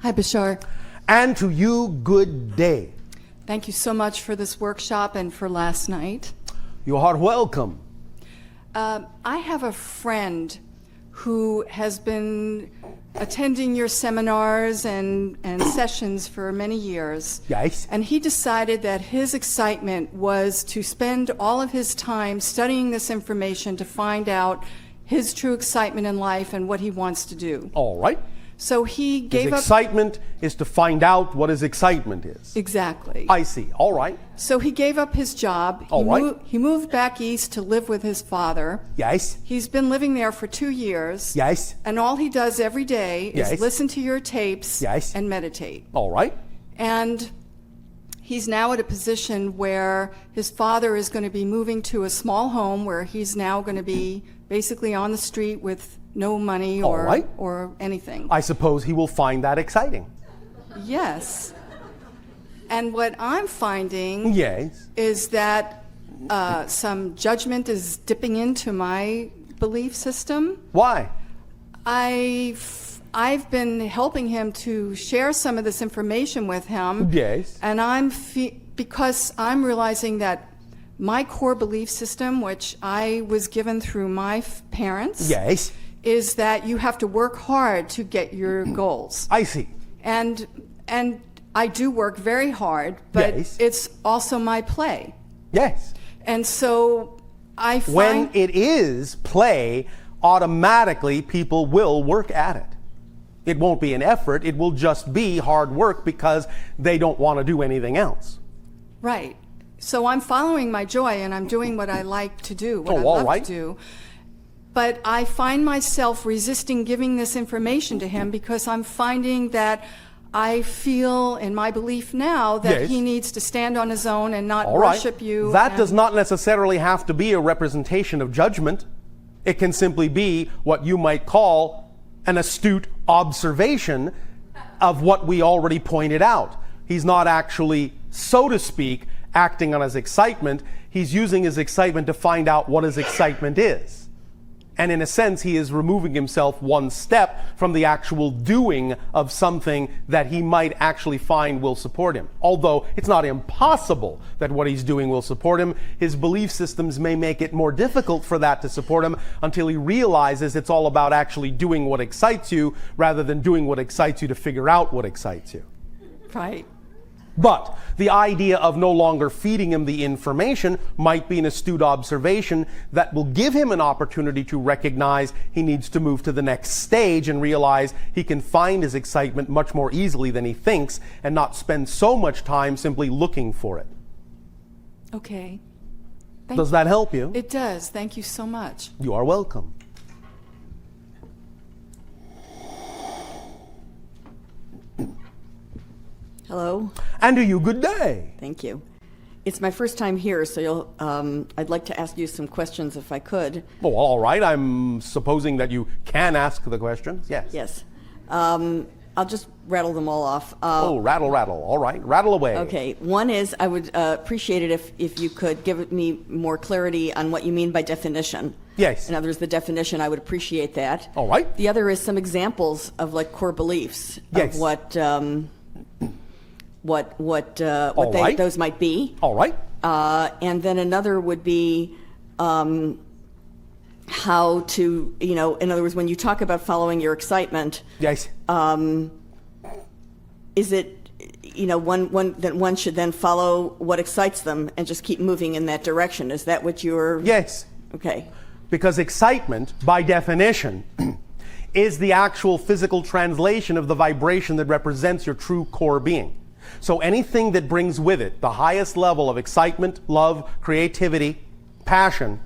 Hi, Bashar. And to you, good day. Thank you so much for this workshop and for last night. You are welcome. I have a friend who has been attending your seminars and sessions for many years. Yes. And he decided that his excitement was to spend all of his time studying this information to find out his true excitement in life and what he wants to do. All right. So he gave His up... excitement is to find out what his excitement is. Exactly. I see. All right. So he gave up his job. All right. He moved back east to live with his father. Yes. He's been living there for 2 years. Yes. And all he does every day is Yes. listen to your tapes Yes. and meditate. All right. And he's now at a position where his father is going to be moving to a small home where he's now going to be basically on the street with no money All right. or anything. I suppose he will find that exciting. Yes. And what I'm finding Yes. is that some judgment is dipping into my belief system. Why? I've been helping him to share some of this information with him. Yes. And because I'm realizing that my core belief system, which I was given through my parents, Yes. is that you have to work hard to get your goals. I see. And I do work very hard, but Yes. it's also my play. Yes. And so I find... When it is play, automatically people will work at it. It won't be an effort. It will just be hard work because they don't want to do anything else. Right. So I'm following my joy and I'm doing what I like to do, what I all love right. to do. But I find myself resisting giving this information to him because I'm finding that I feel in my belief now that Yes. he needs to stand on his own and not All right. worship you. That does not necessarily have to be a representation of judgment. It can simply be what you might call an astute observation of what we already pointed out. He's not actually, so to speak, acting on his excitement. He's using his excitement to find out what his excitement is. And in a sense, he is removing himself one step from the actual doing of something that he might actually find will support him. Although it's not impossible that what he's doing will support him, his belief systems may make it more difficult for that to support him until he realizes it's all about actually doing what excites you rather than doing what excites you to figure out what excites you. Right. But the idea of no longer feeding him the information might be an astute observation that will give him an opportunity to recognize he needs to move to the next stage and realize he can find his excitement much more easily than he thinks and not spend so much time simply looking for it. Okay. Does that help you? It does. Thank you so much. You are welcome. Hello. And to you, good day. Thank you. It's my first time here, so I'd like to ask you some questions if I could. Oh, all right. I'm supposing that you can ask the questions. Yes. Yes. I'll just rattle them all off. Rattle, rattle. All right. Rattle away. Okay. One is I would appreciate it if you could give me more clarity on what you mean by definition. Yes. In other words, the definition, I would appreciate that. All right. The other is some examples of like core beliefs Yes. of what right. those might be. All right. And then another would be how to, in other words, when you talk about following your excitement, Yes. is it, that one should then follow what excites them and just keep moving in that direction? Is that what you're... Yes. Okay. Because excitement, by definition, is the actual physical translation of the vibration that represents your true core being. So anything that brings with it the highest level of excitement, love, creativity, passion,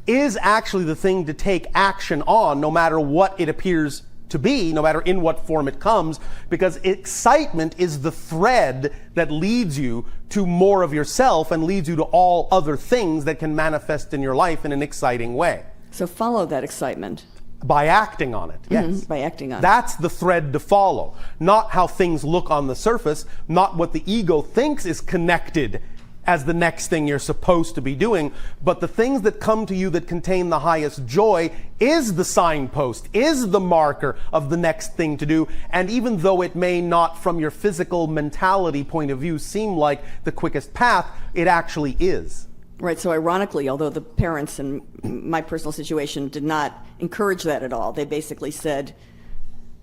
is actually the thing to take action on, no matter what it appears to be, no matter in what form it comes, because excitement is the thread that leads you to more of yourself and leads you to all other things that can manifest in your life in an exciting way. So follow that excitement. By acting on it, yes. Mm-hmm, by acting on it. That's the thread to follow. Not how things look on the surface, not what the ego thinks is connected as the next thing you're supposed to be doing, but the things that come to you that contain the highest joy is the signpost, is the marker of the next thing to do. And even though it may not, from your physical mentality point of view, seem like the quickest path, it actually is. Right, so ironically, although the parents in my personal situation did not encourage that at all, they basically said,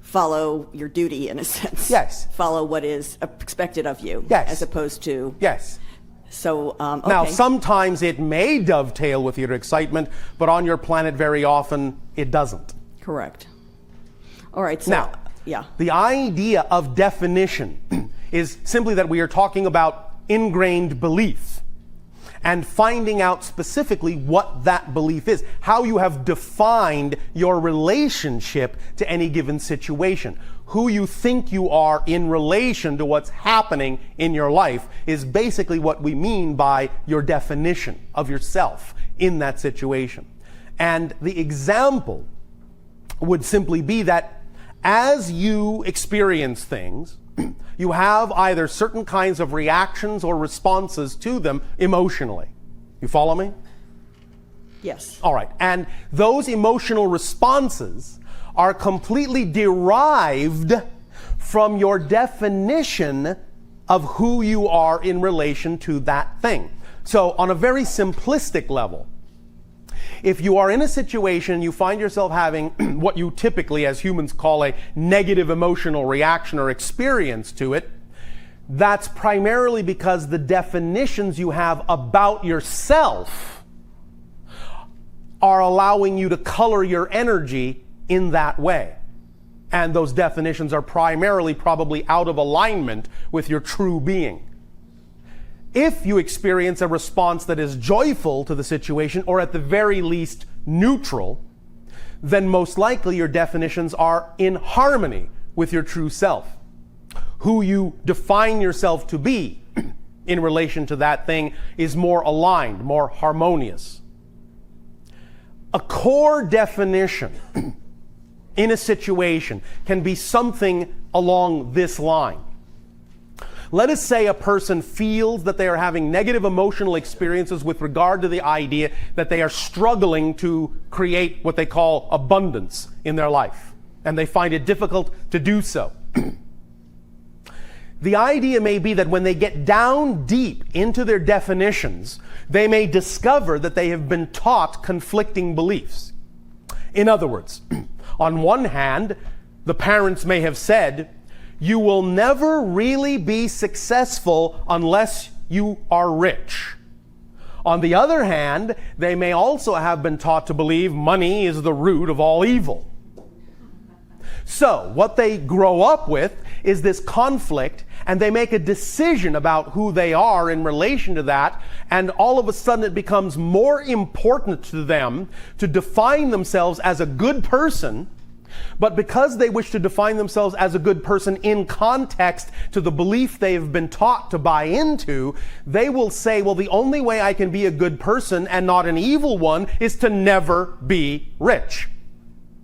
follow your duty in a sense. Yes. Follow what is expected of you. Yes. As opposed to... Yes. So, okay. Now, sometimes it may dovetail with your excitement, but on your planet very often it doesn't. Correct. All right, so... Now, yeah. The idea of definition is simply that we are talking about ingrained belief and finding out specifically what that belief is, how you have defined your relationship to any given situation. Who you think you are in relation to what's happening in your life is basically what we mean by your definition of yourself in that situation. And the example would simply be that as you experience things, you have either certain kinds of reactions or responses to them emotionally. You follow me? Yes. All right. And those emotional responses are completely derived from your definition of who you are in relation to that thing. So on a very simplistic level, if you are in a situation, you find yourself having what you typically as humans call a negative emotional reaction or experience to it, that's primarily because the definitions you have about yourself are allowing you to color your energy in that way. And those definitions are primarily probably out of alignment with your true being. If you experience a response that is joyful to the situation, or at the very least neutral, then most likely your definitions are in harmony with your true self. Who you define yourself to be in relation to that thing is more aligned, more harmonious. A core definition in a situation can be something along this line. Let us say a person feels that they are having negative emotional experiences with regard to the idea that they are struggling to create what they call abundance in their life, and they find it difficult to do so. The idea may be that when they get down deep into their definitions, they may discover that they have been taught conflicting beliefs. In other words, on one hand, the parents may have said, you will never really be successful unless you are rich. On the other hand, they may also have been taught to believe money is the root of all evil. So, what they grow up with is this conflict, and they make a decision about who they are in relation to that, and all of a sudden it becomes more important to them to define themselves as a good person. But because they wish to define themselves as a good person in context to the belief they have been taught to buy into, they will say, well, the only way I can be a good person and not an evil one is to never be rich.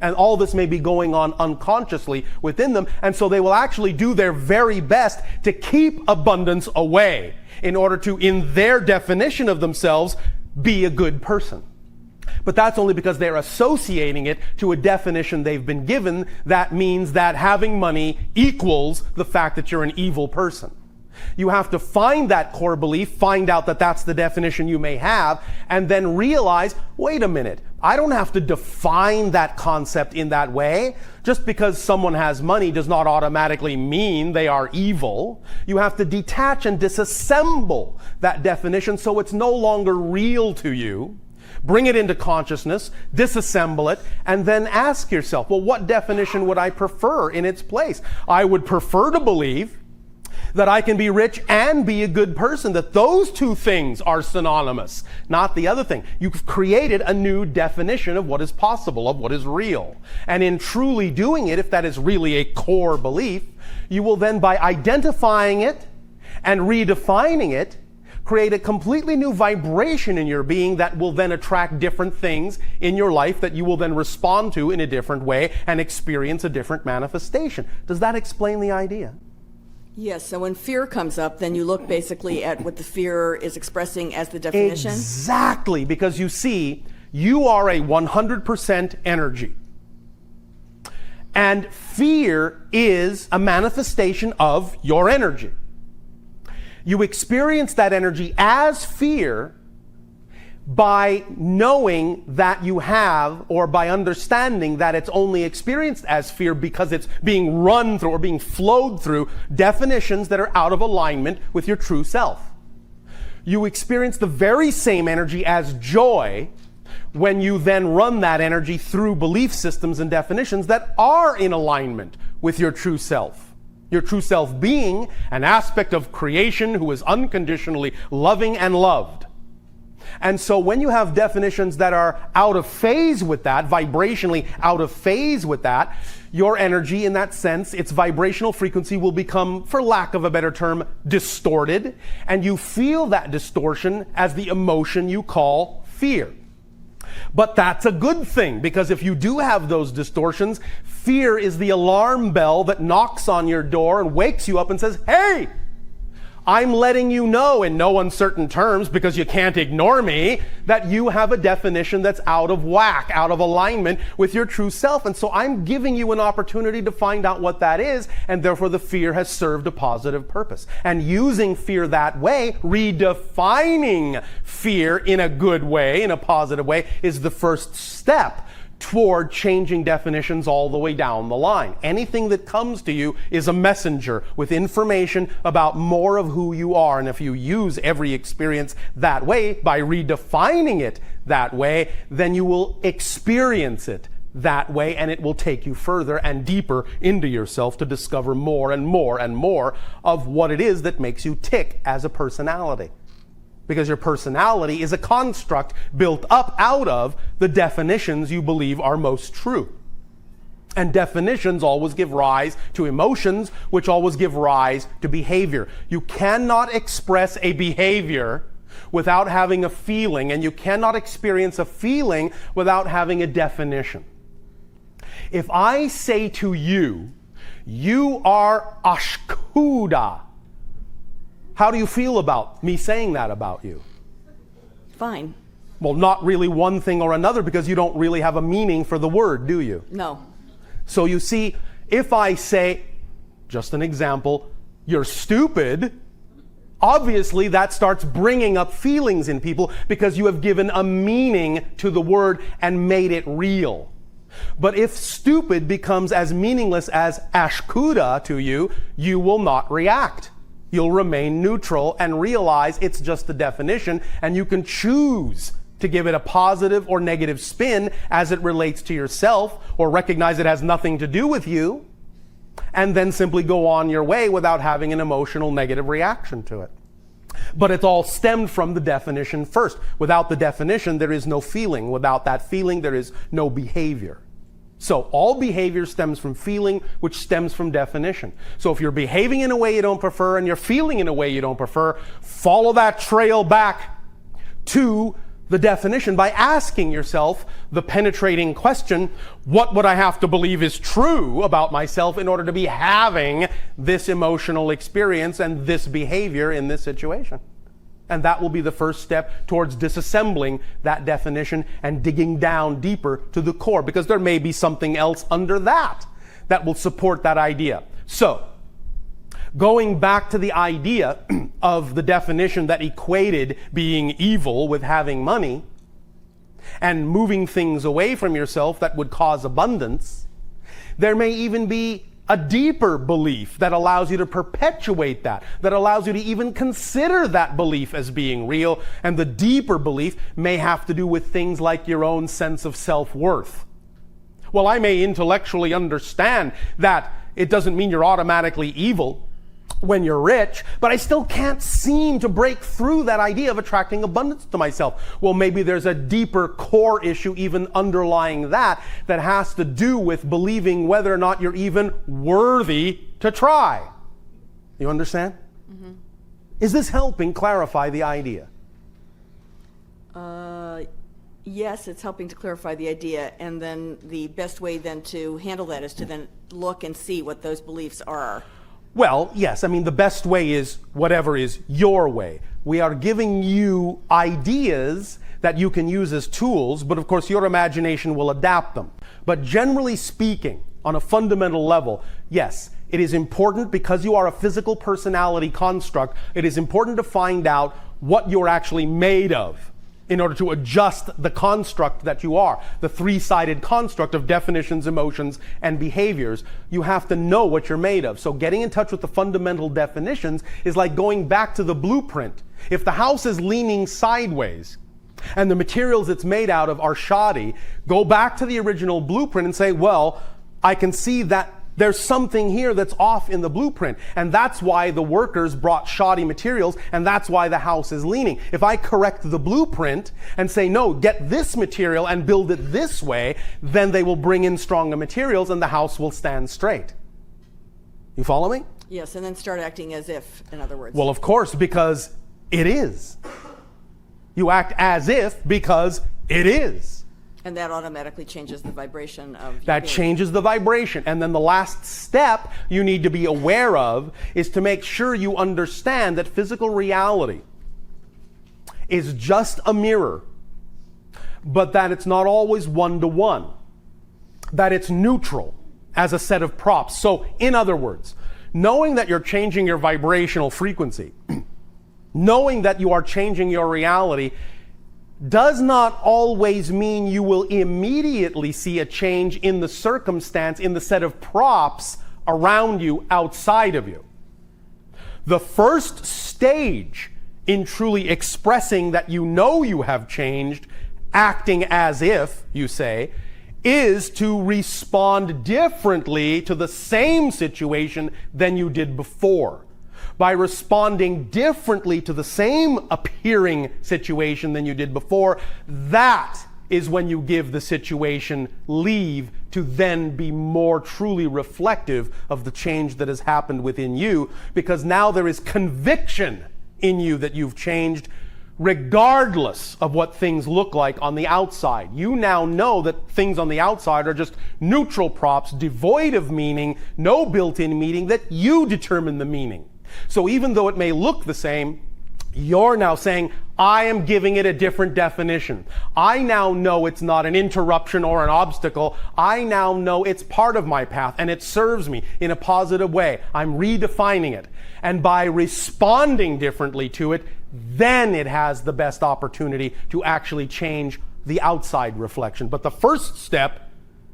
And all this may be going on unconsciously within them, and so they will actually do their very best to keep abundance away in order to, in their definition of themselves, be a good person. But that's only because they're associating it to a definition they've been given that means that having money equals the fact that you're an evil person. You have to find that core belief, find out that that's the definition you may have, and then realize, wait a minute, I don't have to define that concept in that way. Just because someone has money does not automatically mean they are evil. You have to detach and disassemble that definition so it's no longer real to you. Bring it into consciousness, disassemble it, and then ask yourself, well, what definition would I prefer in its place? I would prefer to believe that I can be rich and be a good person, that those two things are synonymous, not the other thing. You've created a new definition of what is possible, of what is real. And in truly doing it, if that is really a core belief, you will then, by identifying it and redefining it, create a completely new vibration in your being that will then attract different things in your life that you will then respond to in a different way and experience a different manifestation. Does that explain the idea? Yes, so when fear comes up, then you look basically at what the fear is expressing as the definition. Exactly, because you see, you are a 100% energy. And fear is a manifestation of your energy. You experience that energy as fear by knowing that you have, or by understanding that it's only experienced as fear because it's being run through or being flowed through definitions that are out of alignment with your true self. You experience the very same energy as joy when you then run that energy through belief systems and definitions that are in alignment with your true self. Your true self being an aspect of creation who is unconditionally loving and loved. And so when you have definitions that are out of phase with that, vibrationally out of phase with that, your energy in that sense, its vibrational frequency will become, for lack of a better term, distorted. And you feel that distortion as the emotion you call fear. But that's a good thing, because if you do have those distortions, fear is the alarm bell that knocks on your door and wakes you up and says, hey, I'm letting you know in no uncertain terms, because you can't ignore me, that you have a definition that's out of whack, out of alignment with your true self. And so I'm giving you an opportunity to find out what that is, and therefore the fear has served a positive purpose. And using fear that way, redefining fear in a good way, in a positive way, is the first step toward changing definitions all the way down the line. Anything that comes to you is a messenger with information about more of who you are. And if you use every experience that way, by redefining it that way, then you will experience it that way, and it will take you further and deeper into yourself to discover more and more and more of what it is that makes you tick as a personality. Because your personality is a construct built up out of the definitions you believe are most true. And definitions always give rise to emotions, which always give rise to behavior. You cannot express a behavior without having a feeling, and you cannot experience a feeling without having a definition. If I say to you, you are ashkuda, how do you feel about me saying that about you? Fine. Well, not really one thing or another, because you don't really have a meaning for the word, do you? No. So you see, if I say, just an example, you're stupid, obviously that starts bringing up feelings in people, because you have given a meaning to the word and made it real. But if stupid becomes as meaningless as ashkuda to you, you will not react. You'll remain neutral and realize it's just a definition, and you can choose to give it a positive or negative spin as it relates to yourself, or recognize it has nothing to do with you, and then simply go on your way without having an emotional negative reaction to it. But it's all stemmed from the definition first. Without the definition, there is no feeling. Without that feeling, there is no behavior. So all behavior stems from feeling, which stems from definition. So if you're behaving in a way you don't prefer and you're feeling in a way you don't prefer, follow that trail back to the definition by asking yourself the penetrating question, what would I have to believe is true about myself in order to be having this emotional experience and this behavior in this situation? And that will be the first step towards disassembling that definition and digging down deeper to the core, because there may be something else under that that will support that idea. So, going back to the idea of the definition that equated being evil with having money and moving things away from yourself that would cause abundance, there may even be a deeper belief that allows you to perpetuate that allows you to even consider that belief as being real. And the deeper belief may have to do with things like your own sense of self-worth. Well, I may intellectually understand that it doesn't mean you're automatically evil when you're rich, but I still can't seem to break through that idea of attracting abundance to myself. Well, maybe there's a deeper core issue even underlying that has to do with believing whether or not you're even worthy to try. You understand? Mm-hmm. Is this helping clarify the idea? Yes, it's helping to clarify the idea, and then the best way then to handle that is to then look and see what those beliefs are. Well, yes, I mean, the best way is whatever is your way. We are giving you ideas that you can use as tools, but of course your imagination will adapt them. But generally speaking, on a fundamental level, yes, it is important, because you are a physical personality construct, it is important to find out what you're actually made of in order to adjust the construct that you are, the three-sided construct of definitions, emotions, and behaviors. You have to know what you're made of. So getting in touch with the fundamental definitions is like going back to the blueprint. If the house is leaning sideways and the materials it's made out of are shoddy, go back to the original blueprint and say, well, I can see that there's something here that's off in the blueprint. And that's why the workers brought shoddy materials, and that's why the house is leaning. If I correct the blueprint and say, no, get this material and build it this way, then they will bring in stronger materials and the house will stand straight. You follow me? Yes, and then start acting as if, in other words. Well, of course, because it is. You act as if because it is. And that automatically changes the vibration of That changes the vibration. And then the last step you need to be aware of is to make sure you understand that physical reality is just a mirror, but that it's not always one-to-one, that it's neutral as a set of props. So, in other words, knowing that you're changing your vibrational frequency, knowing that you are changing your reality, does not always mean you will immediately see a change in the circumstance, in the set of props around you, outside of you. The first stage in truly expressing that you know you have changed, acting as if, you say, is to respond differently to the same situation than you did before. By responding differently to the same appearing situation than you did before, that is when you give the situation leave to then be more truly reflective of the change that has happened within you, because now there is conviction in you that you've changed, regardless of what things look like on the outside. You now know that things on the outside are just neutral props, devoid of meaning, no built-in meaning, that you determine the meaning. So even though it may look the same, you're now saying, I am giving it a different definition. I now know it's not an interruption or an obstacle. I now know it's part of my path and it serves me in a positive way. I'm redefining it. And by responding differently to it, then it has the best opportunity to actually change the outside reflection. But the first step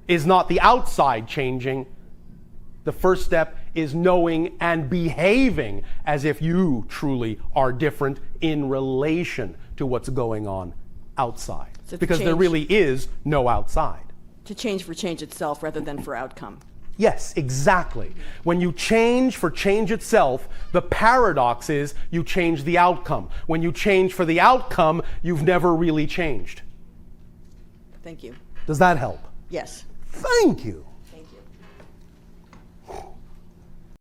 is not the outside changing. The first step is knowing and behaving as if you truly are different in relation to what's going on outside. So because there really is no outside. To change for change itself rather than for outcome. Yes, exactly. When you change for change itself, the paradox is you change the outcome. When you change for the outcome, you've never really changed. Thank you. Does that help? Yes. Thank you.